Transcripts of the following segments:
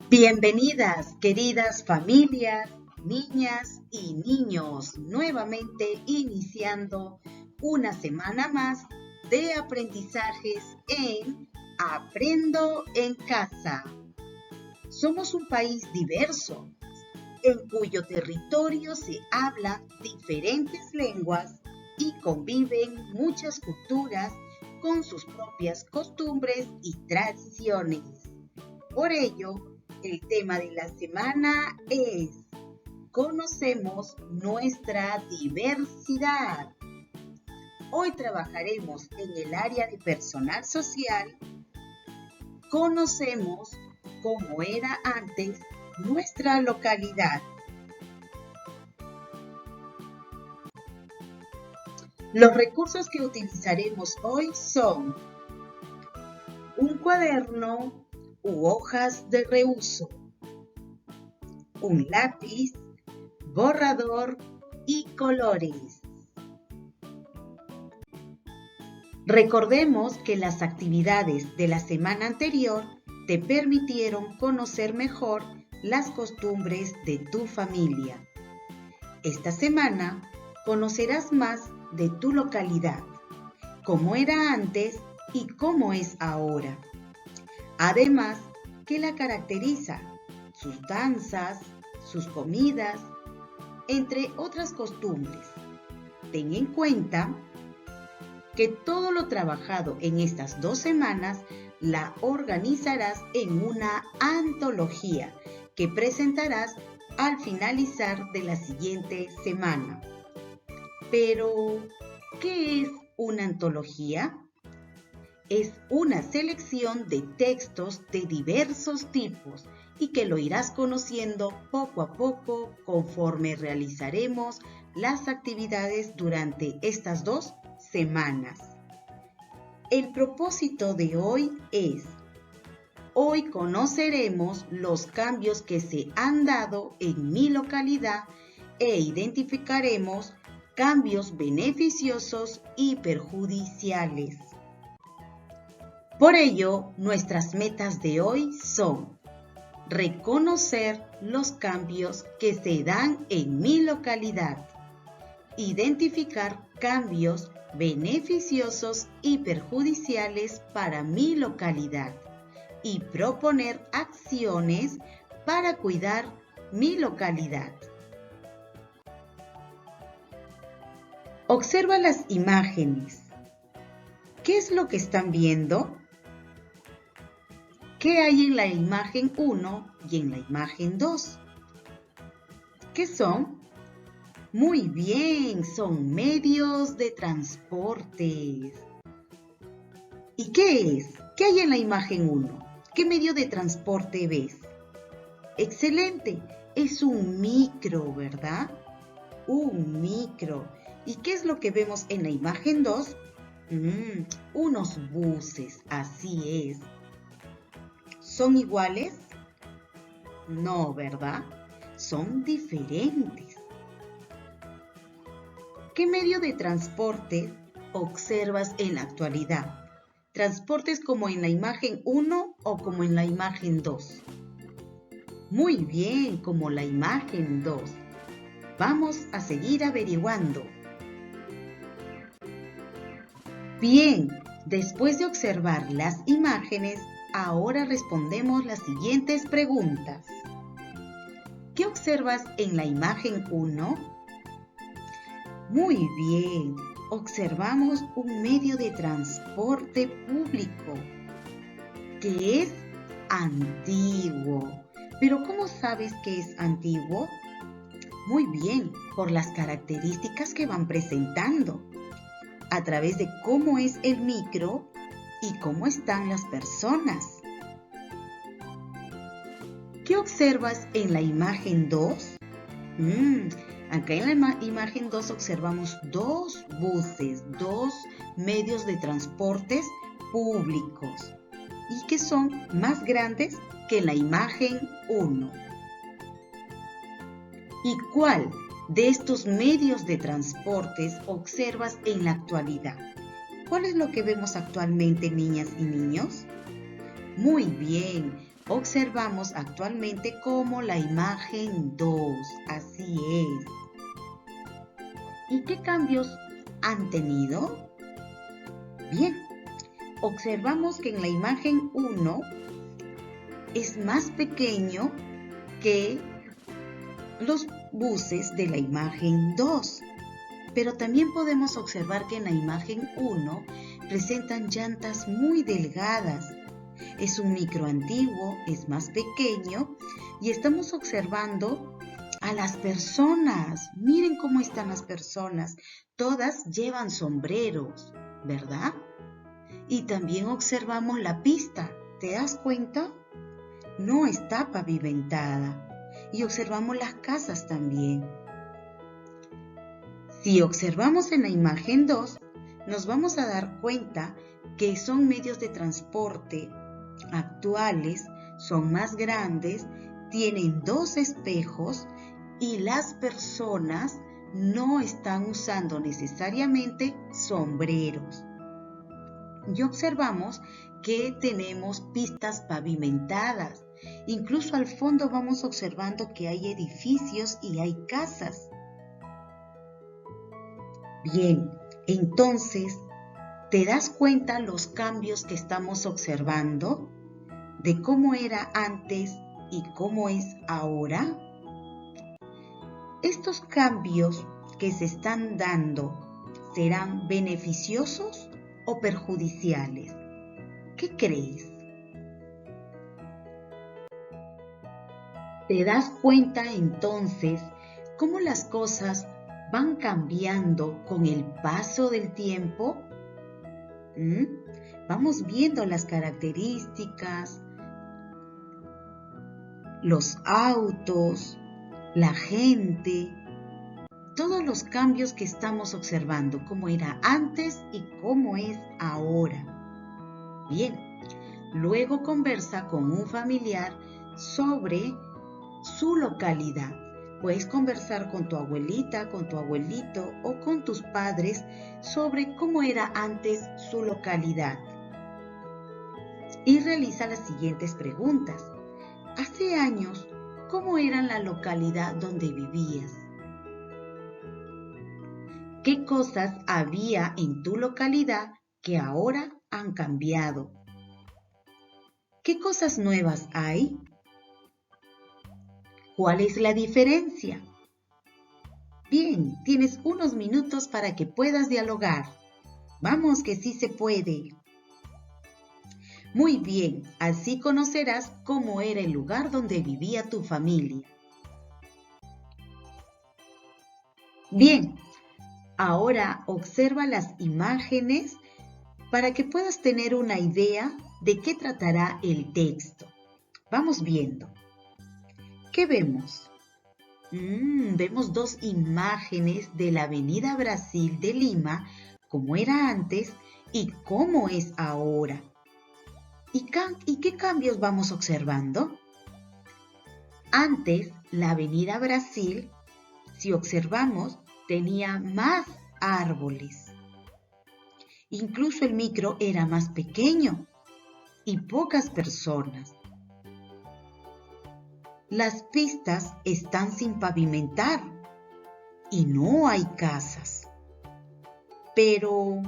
Bienvenidas, queridas familias, niñas y niños, nuevamente iniciando una semana más de aprendizajes en Aprendo en Casa. Somos un país diverso, en cuyo territorio se hablan diferentes lenguas y conviven muchas culturas con sus propias costumbres y tradiciones. Por ello, el tema de la semana es Conocemos nuestra diversidad. Hoy trabajaremos en el área de personal social. Conocemos cómo era antes nuestra localidad. Los recursos que utilizaremos hoy son un cuaderno u hojas de reuso, un lápiz, borrador y colores. Recordemos que las actividades de la semana anterior te permitieron conocer mejor las costumbres de tu familia. Esta semana conocerás más de tu localidad, cómo era antes y cómo es ahora. Además, ¿qué la caracteriza? Sus danzas, sus comidas, entre otras costumbres. Ten en cuenta que todo lo trabajado en estas 2 semanas la organizarás en una antología que presentarás al finalizar de la siguiente semana. Pero, ¿qué es una antología? Es una selección de textos de diversos tipos y que lo irás conociendo poco a poco conforme realizaremos las actividades durante estas 2 semanas. El propósito de hoy es: hoy conoceremos los cambios que se han dado en mi localidad e identificaremos cambios beneficiosos y perjudiciales. Por ello, nuestras metas de hoy son reconocer los cambios que se dan en mi localidad, identificar cambios beneficiosos y perjudiciales para mi localidad y proponer acciones para cuidar mi localidad. Observa las imágenes. ¿Qué es lo que están viendo? ¿Qué hay en la imagen 1 y en la imagen 2? ¿Qué son? Muy bien, son medios de transporte. ¿Y qué es? ¿Qué hay en la imagen 1? ¿Qué medio de transporte ves? Excelente, es un micro, ¿verdad? Un micro. ¿Y qué es lo que vemos en la imagen 2? Unos buses, así es. ¿Son iguales? No, ¿verdad? Son diferentes. ¿Qué medio de transporte observas en la actualidad? ¿Transportes como en la imagen 1 o como en la imagen 2? Muy bien, como la imagen 2. Vamos a seguir averiguando. Bien, después de observar las imágenes, ahora respondemos las siguientes preguntas. ¿Qué observas en la imagen 1? Muy bien, observamos un medio de transporte público que es antiguo. ¿Pero cómo sabes que es antiguo? Muy bien, por las características que van presentando, a través de cómo es el micro y cómo están las personas. ¿Qué observas en la imagen 2? Acá en la imagen 2 observamos 2 buses, 2 medios de transportes públicos y que son más grandes que en la imagen 1. ¿Y cuál de estos medios de transportes observas en la actualidad? ¿Cuál es lo que vemos actualmente, niñas y niños? Muy bien, observamos actualmente como la imagen 2. Así es. ¿Y qué cambios han tenido? Bien, observamos que en la imagen 1 es más pequeño que los buses de la imagen 2. Pero también podemos observar que en la imagen 1 presentan llantas muy delgadas. Es un micro antiguo, es más pequeño y estamos observando a las personas. Miren cómo están las personas. Todas llevan sombreros, ¿verdad? Y también observamos la pista. ¿Te das cuenta? No está pavimentada. Y observamos las casas también. Si observamos en la imagen 2, nos vamos a dar cuenta que son medios de transporte actuales, son más grandes, tienen 2 espejos y las personas no están usando necesariamente sombreros. Y observamos que tenemos pistas pavimentadas. Incluso al fondo vamos observando que hay edificios y hay casas. Bien, entonces, ¿te das cuenta los cambios que estamos observando? De cómo era antes y cómo es ahora. ¿Estos cambios que se están dando serán beneficiosos o perjudiciales? ¿Qué crees? ¿Te das cuenta entonces cómo las cosas van cambiando con el paso del tiempo? Vamos viendo las características, los autos, la gente, todos los cambios que estamos observando, cómo era antes y cómo es ahora. Bien, luego conversa con un familiar sobre su localidad. Puedes conversar con tu abuelita, con tu abuelito o con tus padres sobre cómo era antes su localidad. Y realiza las siguientes preguntas. Hace años, ¿cómo era la localidad donde vivías? ¿Qué cosas había en tu localidad que ahora han cambiado? ¿Qué cosas nuevas hay? ¿Cuál es la diferencia? Bien, tienes unos minutos para que puedas dialogar. Vamos, que sí se puede. Muy bien, así conocerás cómo era el lugar donde vivía tu familia. Bien, ahora observa las imágenes para que puedas tener una idea de qué tratará el texto. Vamos viendo. ¿Qué vemos? Vemos 2 imágenes de la Avenida Brasil de Lima, cómo era antes y cómo es ahora. ¿Y qué cambios vamos observando? Antes, la Avenida Brasil, si observamos, tenía más árboles. Incluso el micro era más pequeño y pocas personas. Las pistas están sin pavimentar y no hay casas. Pero,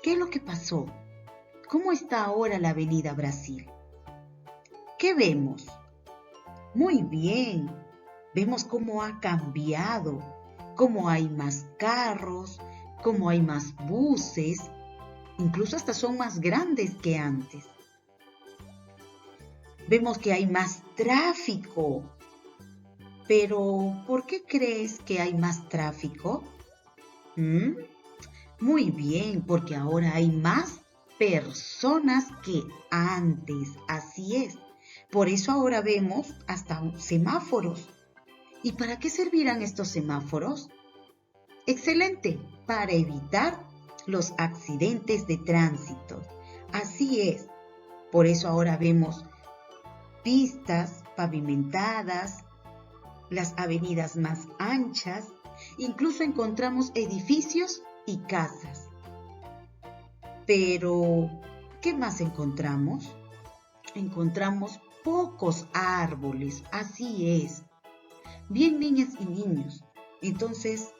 ¿qué es lo que pasó? ¿Cómo está ahora la Avenida Brasil? ¿Qué vemos? Muy bien, vemos cómo ha cambiado, cómo hay más carros, cómo hay más buses, incluso hasta son más grandes que antes. Vemos que hay más tráfico. Pero, ¿por qué crees que hay más tráfico? Muy bien, porque ahora hay más personas que antes. Así es. Por eso ahora vemos hasta semáforos. ¿Y para qué servirán estos semáforos? Excelente, para evitar los accidentes de tránsito. Así es. Por eso ahora vemos pistas pavimentadas, las avenidas más anchas, incluso encontramos edificios y casas. Pero, ¿qué más encontramos? encontramos pocos árboles, así es. Bien, niñas y niños. Entonces,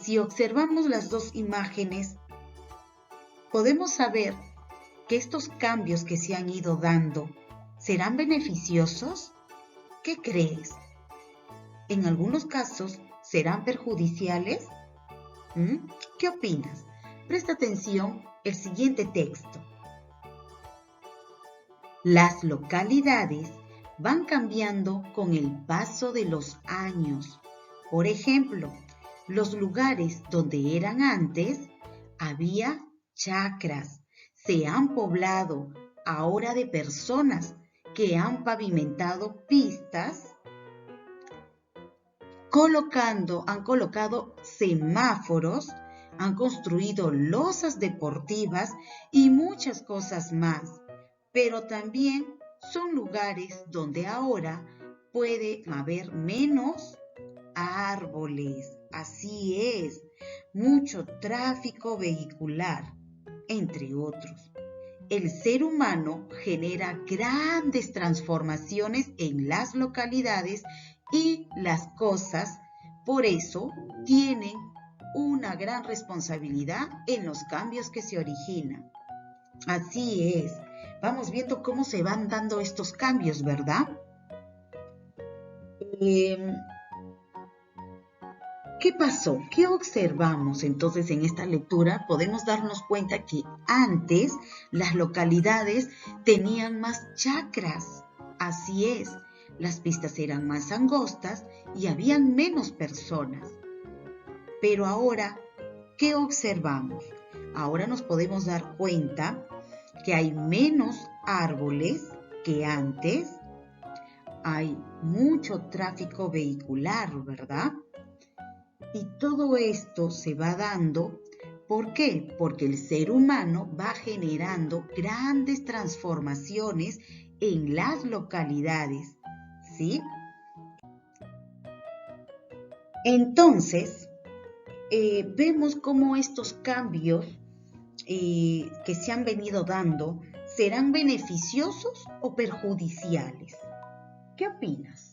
si observamos las dos imágenes, podemos saber que estos cambios que se han ido dando, ¿serán beneficiosos? ¿Qué crees? En algunos casos, ¿serán perjudiciales? ¿Qué opinas? Presta atención el siguiente texto. Las localidades van cambiando con el paso de los años. Por ejemplo, los lugares donde eran antes, había chacras, se han poblado ahora de personas que han pavimentado pistas, han colocado semáforos, han construido losas deportivas y muchas cosas más. Pero también son lugares donde ahora puede haber menos árboles. Así es, mucho tráfico vehicular, entre otros. El ser humano genera grandes transformaciones en las localidades y las cosas, por eso tienen una gran responsabilidad en los cambios que se originan. Así es, vamos viendo cómo se van dando estos cambios, ¿verdad? ¿Qué pasó? ¿Qué observamos entonces en esta lectura? Podemos darnos cuenta que antes las localidades tenían más chacras. Así es, las pistas eran más angostas y habían menos personas. Pero ahora, ¿qué observamos? Ahora nos podemos dar cuenta que hay menos árboles que antes. Hay mucho tráfico vehicular, ¿verdad? Y todo esto se va dando, ¿por qué? Porque el ser humano va generando grandes transformaciones en las localidades, ¿sí? Entonces, vemos cómo estos cambios que se han venido dando serán beneficiosos o perjudiciales. ¿Qué opinas?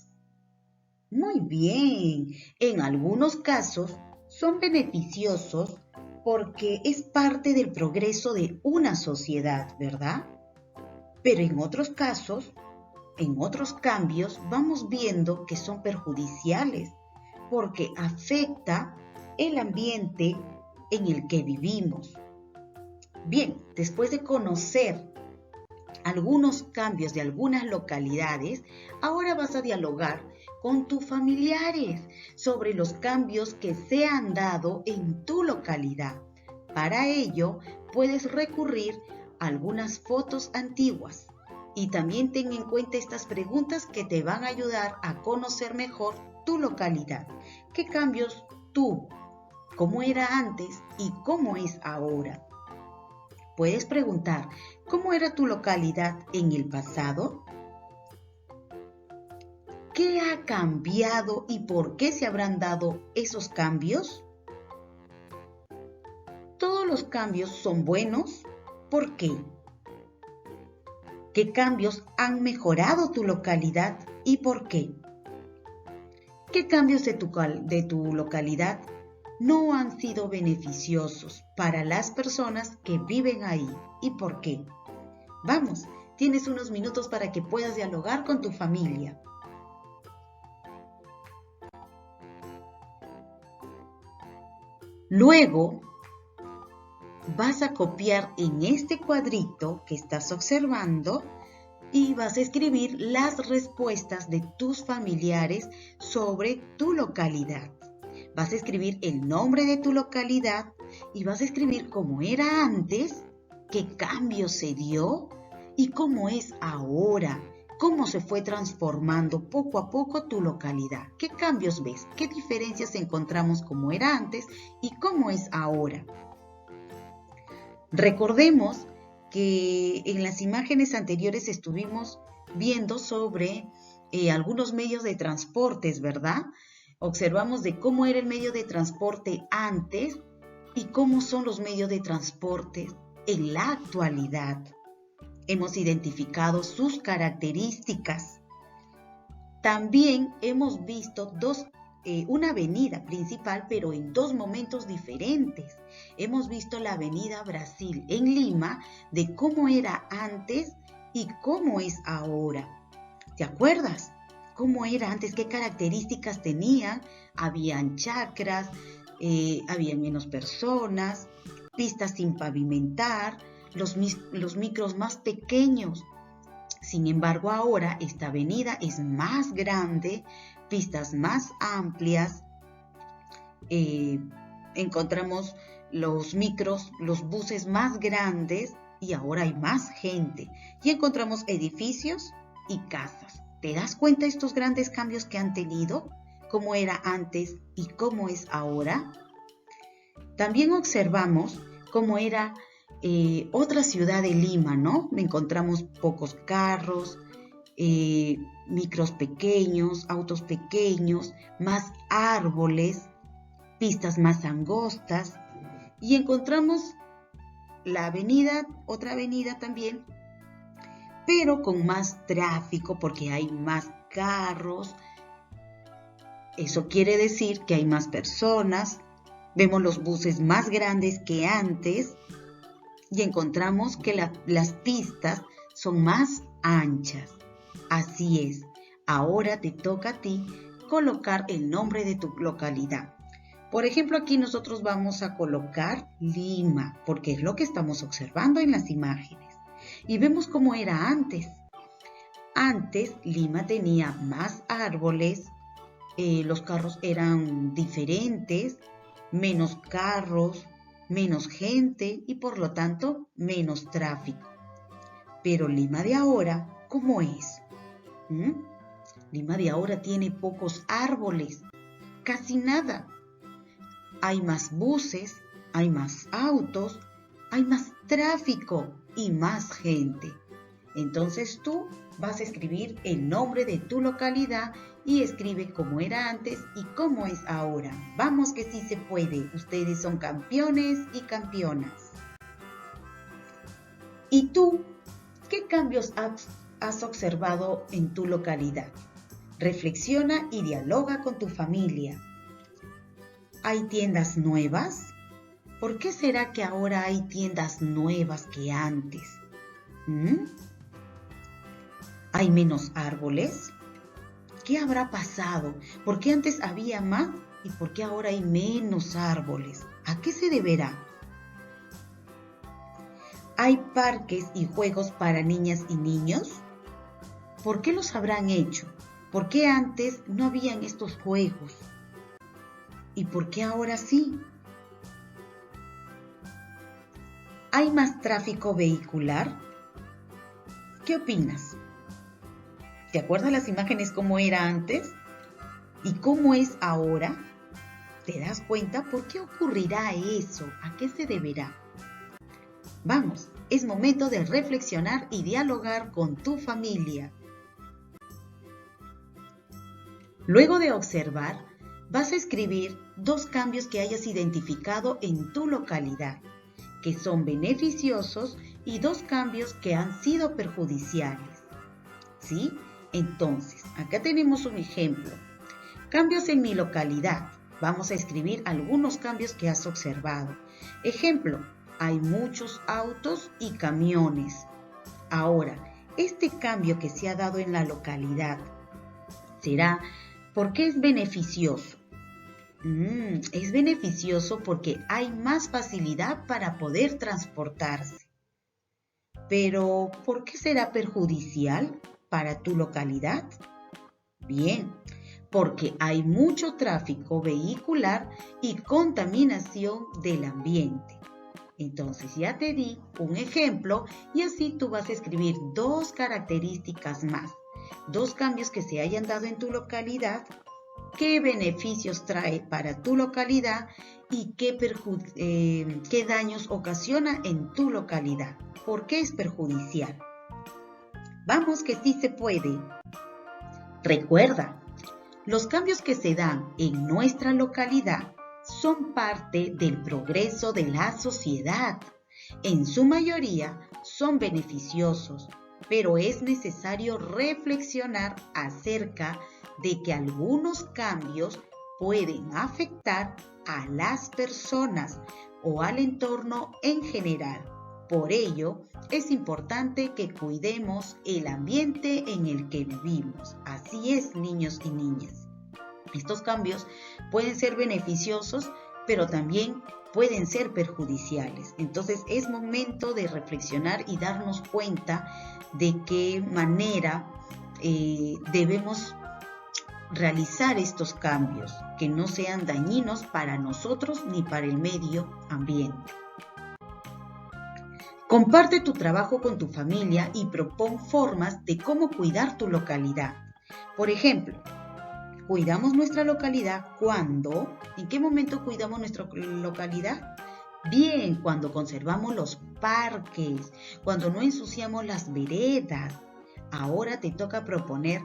Muy bien, en algunos casos son beneficiosos porque es parte del progreso de una sociedad, ¿verdad? Pero en otros casos, en otros cambios, vamos viendo que son perjudiciales porque afecta el ambiente en el que vivimos. Bien, después de conocer algunos cambios de algunas localidades, ahora vas a dialogar con tus familiares sobre los cambios que se han dado en tu localidad. Para ello, puedes recurrir a algunas fotos antiguas y también ten en cuenta estas preguntas que te van a ayudar a conocer mejor tu localidad. ¿Qué cambios tuvo? ¿Cómo era antes y cómo es ahora? Puedes preguntar, ¿cómo era tu localidad en el pasado? ¿Qué ha cambiado y por qué se habrán dado esos cambios? ¿Todos los cambios son buenos? ¿Por qué? ¿Qué cambios han mejorado tu localidad y por qué? ¿Qué cambios de tu localidad no han sido beneficiosos para las personas que viven ahí y por qué? Vamos, tienes unos minutos para que puedas dialogar con tu familia. Luego, vas a copiar en este cuadrito que estás observando y vas a escribir las respuestas de tus familiares sobre tu localidad. Vas a escribir el nombre de tu localidad y vas a escribir cómo era antes, qué cambio se dio y cómo es ahora, cómo se fue transformando poco a poco tu localidad. ¿Qué cambios ves? ¿Qué diferencias encontramos cómo era antes y cómo es ahora? Recordemos que en las imágenes anteriores estuvimos viendo sobre algunos medios de transportes, ¿verdad? Observamos de cómo era el medio de transporte antes y cómo son los medios de transporte en la actualidad. Hemos identificado sus características. También hemos visto una avenida principal, pero en dos momentos diferentes. Hemos visto la avenida Brasil en Lima, de cómo era antes y cómo es ahora. ¿Te acuerdas? ¿Cómo era antes? ¿Qué características tenían? Habían chacras, había menos personas, pistas sin pavimentar, los micros más pequeños. Sin embargo, ahora esta avenida es más grande, pistas más amplias, encontramos los micros, los buses más grandes y ahora hay más gente. Y encontramos edificios y casas. ¿Te das cuenta de estos grandes cambios que han tenido? ¿Cómo era antes y cómo es ahora? También observamos cómo era otra ciudad de Lima, ¿no? Encontramos pocos carros, micros pequeños, autos pequeños, más árboles, pistas más angostas, y encontramos la avenida, otra avenida también, pero con más tráfico porque hay más carros. Eso quiere decir que hay más personas. Vemos los buses más grandes que antes y encontramos que las pistas son más anchas. Así es, ahora te toca a ti colocar el nombre de tu localidad. Por ejemplo, aquí nosotros vamos a colocar Lima, porque es lo que estamos observando en las imágenes. Y vemos cómo era antes. Antes Lima tenía más árboles, los carros eran diferentes, menos carros, menos gente y por lo tanto menos tráfico. Pero Lima de ahora, ¿cómo es? Lima de ahora tiene pocos árboles, casi nada. Hay más buses, hay más autos, hay más tráfico y más gente. Entonces tú vas a escribir el nombre de tu localidad y escribe cómo era antes y cómo es ahora. Vamos que sí se puede. Ustedes son campeones y campeonas. ¿Y tú qué cambios has observado en tu localidad? Reflexiona y dialoga con tu familia. ¿Hay tiendas nuevas? ¿Por qué será que ahora hay tiendas nuevas que antes? ¿Hay menos árboles? ¿Qué habrá pasado? ¿Por qué antes había más y por qué ahora hay menos árboles? ¿A qué se deberá? ¿Hay parques y juegos para niñas y niños? ¿Por qué los habrán hecho? ¿Por qué antes no habían estos juegos? ¿Y por qué ahora sí? ¿Hay más tráfico vehicular? ¿Qué opinas? ¿Te acuerdas las imágenes cómo era antes? ¿Y cómo es ahora? ¿Te das cuenta por qué ocurrirá eso? ¿A qué se deberá? Vamos, es momento de reflexionar y dialogar con tu familia. Luego de observar, vas a escribir 2 cambios que hayas identificado en tu localidad, que son beneficiosos y 2 cambios que han sido perjudiciales. ¿Sí? Entonces, acá tenemos un ejemplo. Cambios en mi localidad. Vamos a escribir algunos cambios que has observado. Ejemplo, hay muchos autos y camiones. Ahora, este cambio que se ha dado en la localidad será porque es beneficioso. Es beneficioso porque hay más facilidad para poder transportarse. Pero, ¿por qué será perjudicial para tu localidad? Bien, porque hay mucho tráfico vehicular y contaminación del ambiente. Entonces ya te di un ejemplo y así tú vas a escribir 2 características más, 2 cambios que se hayan dado en tu localidad, qué beneficios trae para tu localidad y qué daños ocasiona en tu localidad. ¿Por qué es perjudicial? Vamos que sí se puede. Recuerda, los cambios que se dan en nuestra localidad son parte del progreso de la sociedad. En su mayoría son beneficiosos, pero es necesario reflexionar acerca de que algunos cambios pueden afectar a las personas o al entorno en general. Por ello, es importante que cuidemos el ambiente en el que vivimos. Así es, niños y niñas. Estos cambios pueden ser beneficiosos, pero también pueden ser perjudiciales. Entonces, es momento de reflexionar y darnos cuenta de qué manera debemos realizar estos cambios que no sean dañinos para nosotros ni para el medio ambiente. Comparte tu trabajo con tu familia y propón formas de cómo cuidar tu localidad. Por ejemplo, ¿cuidamos nuestra localidad cuándo? ¿En qué momento cuidamos nuestra localidad? Bien, cuando conservamos los parques, cuando no ensuciamos las veredas. Ahora te toca proponer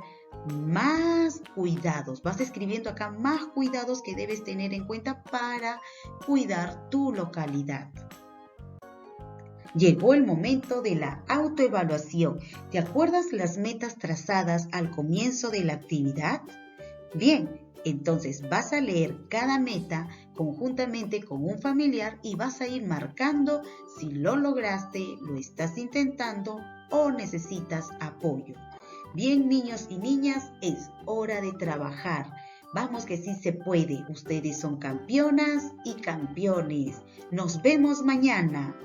más cuidados. Vas escribiendo acá más cuidados que debes tener en cuenta para cuidar tu localidad. Llegó el momento de la autoevaluación. ¿Te acuerdas las metas trazadas al comienzo de la actividad? Bien, entonces vas a leer cada meta conjuntamente con un familiar y vas a ir marcando si lo lograste, lo estás intentando o necesitas apoyo. Bien, niños y niñas, es hora de trabajar. Vamos que sí se puede. Ustedes son campeonas y campeones. Nos vemos mañana.